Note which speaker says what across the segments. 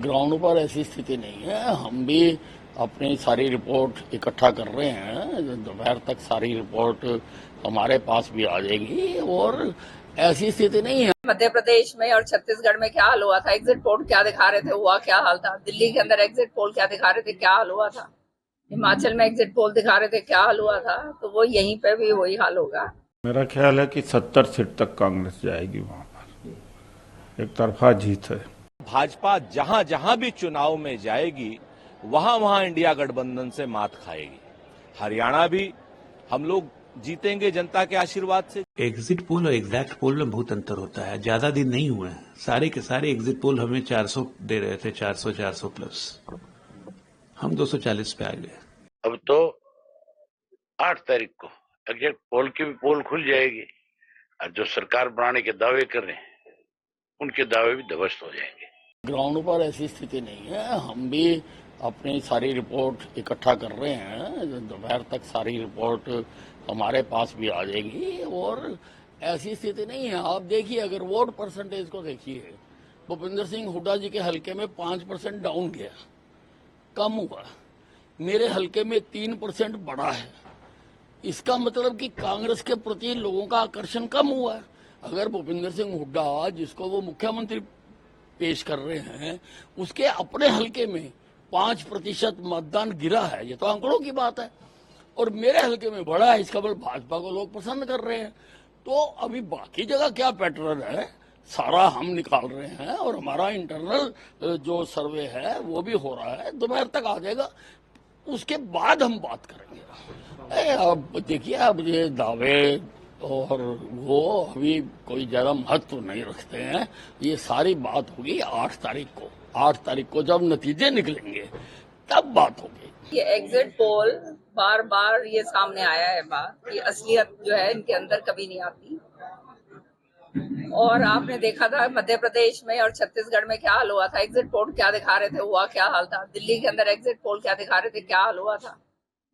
Speaker 1: Ground पर ऐसी स्थिति नहीं है। हम भी अपनी सारी रिपोर्ट इकट्ठा कर रहे हैं। दोपहर तक सारी रिपोर्ट हमारे पास भी आ जाएगी और ऐसी स्थिति नहीं है।
Speaker 2: मध्य प्रदेश में और छत्तीसगढ़ में क्या हाल हुआ था, एग्जिट पोल क्या दिखा रहे थे, हुआ क्या हाल था। दिल्ली के अंदर एग्जिट पोल क्या दिखा रहे थे, क्या हाल हुआ था। हिमाचल में एग्जिट पोल दिखा रहे थे, क्या हाल हुआ था। तो वो यहीं पे भी वही हाल होगा।
Speaker 3: मेरा ख्याल है कि 70 सीट तक कांग्रेस जाएगी। वहां पर एक तरफा जीत है।
Speaker 4: भाजपा जहां जहां भी चुनाव में जाएगी वहां वहां इंडिया गठबंधन से मात खाएगी। हरियाणा भी हम लोग जीतेंगे जनता के आशीर्वाद से।
Speaker 5: एग्जिट पोल और एग्जैक्ट पोल में बहुत अंतर होता है। ज्यादा दिन नहीं हुए हैं, सारे के सारे एग्जिट पोल हमें 400 दे रहे थे, 400 प्लस। हम 240 पे आ गए।
Speaker 6: अब तो 8 तारीख को एग्जिट पोल की भी पोल खुल जाएगी और जो सरकार बनाने के दावे कर रहे हैं उनके दावे भी ध्वस्त हो जाएंगे।
Speaker 1: ग्राउंड पर ऐसी स्थिति नहीं है। हम भी अपनी सारी रिपोर्ट इकट्ठा कर रहे हैं। दोपहर तक सारी रिपोर्ट हमारे पास भी आ जाएगी और ऐसी स्थिति नहीं है। आप देखिए, अगर वोट परसेंटेज को देखिए, भूपेंद्र सिंह हुड्डा जी के हल्के में 5% डाउन गया, कम हुआ। मेरे हल्के में 3% बढ़ा है। इसका मतलब कि कांग्रेस के प्रति लोगों का आकर्षण कम हुआ है। अगर भूपेंद्र सिंह हुड्डा, जिसको वो मुख्यमंत्री पेश कर रहे हैं, उसके अपने हल्के में 5% मतदान गिरा है, ये तो आंकड़ों की बात है, और मेरे हल्के में बढ़ा है। इसका मतलब भाजपा को लोग पसंद कर रहे हैं। तो अभी बाकी जगह क्या पैटर्न है सारा हम निकाल रहे हैं और हमारा इंटरनल जो सर्वे है वो भी हो रहा है। दोपहर तक आ जाएगा, उसके बाद हम बात करेंगे। अब देखिए, अब ये दावे और वो अभी कोई ज्यादा महत्व नहीं रखते हैं। ये सारी बात होगी 8 तारीख को। 8 तारीख को जब नतीजे निकलेंगे तब बात होगी।
Speaker 2: ये एग्जिट पोल बार बार ये सामने आया है बात कि असलियत जो है इनके अंदर कभी नहीं आती। और आपने देखा था मध्य प्रदेश में और छत्तीसगढ़ में क्या हाल हुआ था, एग्जिट पोल क्या दिखा रहे थे, हुआ क्या हाल था। दिल्ली के अंदर एग्जिट पोल क्या दिखा रहे थे, क्या हाल हुआ था।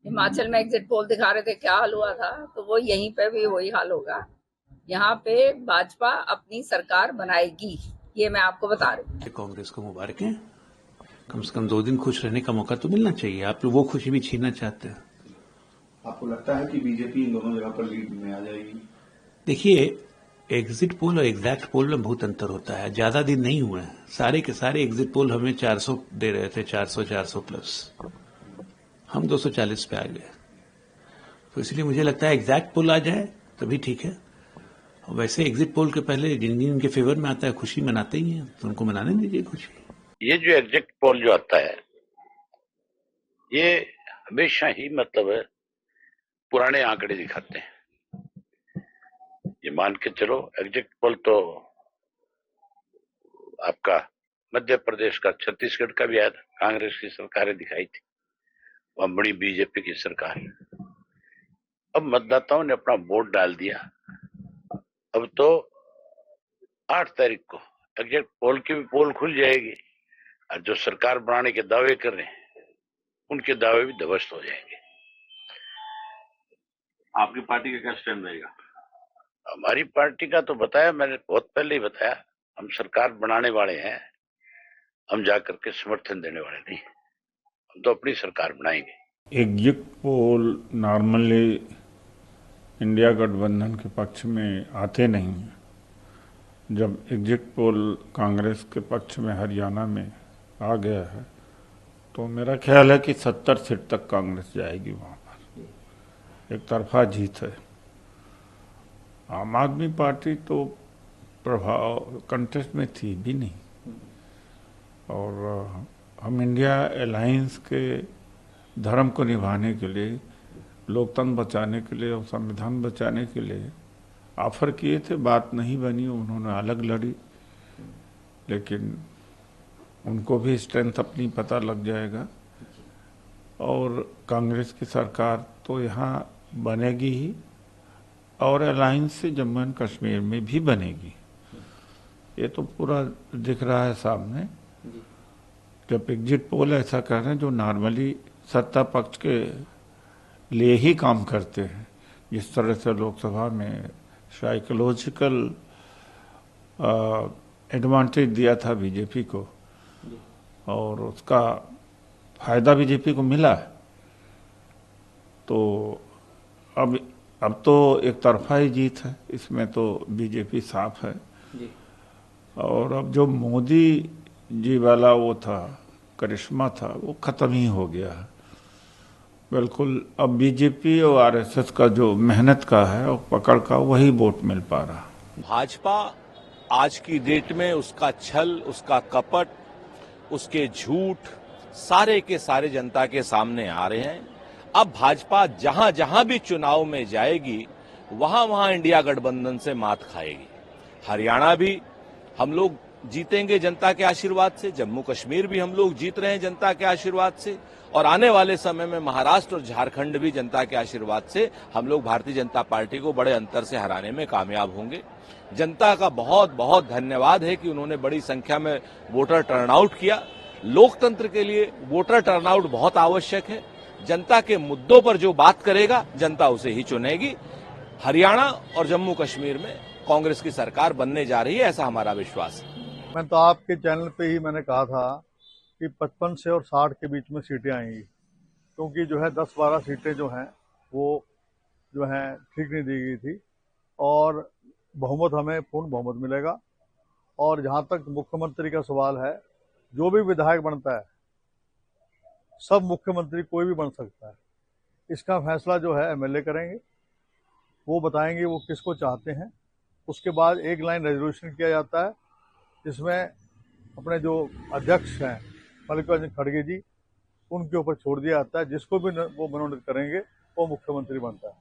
Speaker 2: हिमाचल में एग्जिट पोल दिखा रहे थे, क्या हाल हुआ था। तो वो यहीं पे भी वही हाल होगा। यहाँ पे भाजपा अपनी सरकार बनाएगी, ये मैं आपको बता रही हूँ।
Speaker 5: कांग्रेस को मुबारक है। कम से कम 2 दिन खुश रहने का मौका तो मिलना चाहिए। आप लोग वो खुशी भी छीनना चाहते हैं।
Speaker 7: आपको लगता है कि बीजेपी इन दोनों जगह पर लीड में आ जाएगी?
Speaker 5: देखिए, एग्जिट पोल और एग्जैक्ट पोल में बहुत अंतर होता है। ज्यादा दिन नहीं हुए हैं, सारे के सारे एग्जिट पोल हमें 400 दे रहे थे, 400 प्लस। हम 240 पे आ गए। तो इसलिए मुझे लगता है एग्जैक्ट पोल आ जाए तभी ठीक है। और वैसे एग्जिट पोल के पहले जिन जिन के फेवर में आता है खुशी मनाते ही हैं, तो उनको मनाने दीजिए खुशी।
Speaker 6: ये जो एग्जिट पोल जो आता है ये हमेशा ही मतलब है पुराने आंकड़े दिखाते हैं। ये मान के चलो, एग्जिट पोल तो आपका मध्य प्रदेश का, छत्तीसगढ़ का भी आया था। कांग्रेस की सरकारें दिखाई थी, वहां बड़ी बीजेपी की सरकार। अब मतदाताओं ने अपना वोट डाल दिया। अब तो 8 तारीख को एग्जिट पोल की भी पोल खुल जाएगी और जो सरकार बनाने के दावे कर रहे हैं उनके दावे भी ध्वस्त हो जाएंगे।
Speaker 7: आपकी पार्टी का क्या स्टैंड रहेगा?
Speaker 6: हमारी पार्टी का तो बताया मैंने, बहुत पहले ही बताया। हम सरकार बनाने वाले हैं, हम जाकर के समर्थन देने वाले नहीं। हम तो अपनी सरकार बनाएंगे।
Speaker 3: एग्जिट पोल नॉर्मली इंडिया गठबंधन के पक्ष में आते नहीं हैं। जब एग्जिट पोल कांग्रेस के पक्ष में हरियाणा में आ गया है तो मेरा ख्याल है कि 70 सीट तक कांग्रेस जाएगी। वहां पर एक तरफा जीत है। आम आदमी पार्टी तो प्रभाव कंटेस्ट में थी भी नहीं, और हम इंडिया अलायंस के धर्म को निभाने के लिए, लोकतंत्र बचाने के लिए और संविधान बचाने के लिए ऑफर किए थे। बात नहीं बनी, उन्होंने अलग लड़ी। लेकिन उनको भी स्ट्रेंथ अपनी पता लग जाएगा और कांग्रेस की सरकार तो यहाँ बनेगी ही, और अलायंस से जम्मू एंड कश्मीर में भी बनेगी। ये तो पूरा दिख रहा है सामने। जब एग्जिट पोल ऐसा कर रहे हैं जो नॉर्मली सत्ता पक्ष के लिए ही काम करते हैं, जिस तरह से लोकसभा में साइकोलॉजिकल एडवांटेज दिया था बीजेपी को, और उसका फायदा बीजेपी को मिला है। तो अब तो एक तरफा ही जीत है, इसमें तो बीजेपी साफ है
Speaker 8: जी।
Speaker 3: और अब जो मोदी जी वाला वो था, करिश्मा था, वो खत्म ही हो गया है बिल्कुल। अब बीजेपी और आरएसएस का जो मेहनत का है और पकड़ का, वही वोट मिल पा रहा।
Speaker 4: भाजपा आज की डेट में उसका छल, उसका कपट, उसके झूठ सारे के सारे जनता के सामने आ रहे हैं। अब भाजपा जहां जहां भी चुनाव में जाएगी वहां वहां इंडिया गठबंधन से मात खाएगी। हरियाणा भी हम लोग जीतेंगे जनता के आशीर्वाद से, जम्मू कश्मीर भी हम लोग जीत रहे हैं जनता के आशीर्वाद से, और आने वाले समय में महाराष्ट्र और झारखंड भी जनता के आशीर्वाद से हम लोग भारतीय जनता पार्टी को बड़े अंतर से हराने में कामयाब होंगे। जनता का बहुत बहुत धन्यवाद है कि उन्होंने बड़ी संख्या में वोटर टर्नआउट किया। लोकतंत्र के लिए वोटर टर्नआउट बहुत आवश्यक है। जनता के मुद्दों पर जो बात करेगा जनता उसे ही चुनेगी। हरियाणा और जम्मू कश्मीर में कांग्रेस की सरकार बनने जा रही है, ऐसा हमारा विश्वास है।
Speaker 9: मैं तो आपके चैनल पे ही मैंने कहा था कि 55 से और 60 के बीच में सीटें आएंगी, क्योंकि जो है 10-12 सीटें जो हैं वो जो हैं ठीक नहीं दी गई थी और बहुमत, हमें पूर्ण बहुमत मिलेगा। और जहां तक मुख्यमंत्री का सवाल है, जो भी विधायक बनता है सब मुख्यमंत्री कोई भी बन सकता है। इसका फैसला जो है एमएलए करेंगे, वो बताएंगे वो किसको चाहते हैं। उसके बाद एक लाइन रेजोल्यूशन किया जाता है जिसमें अपने जो अध्यक्ष हैं मल्लिकार्जुन खड़गे जी, उनके ऊपर छोड़ दिया जाता है। जिसको भी वो मनोनीत करेंगे वो मुख्यमंत्री बनता है।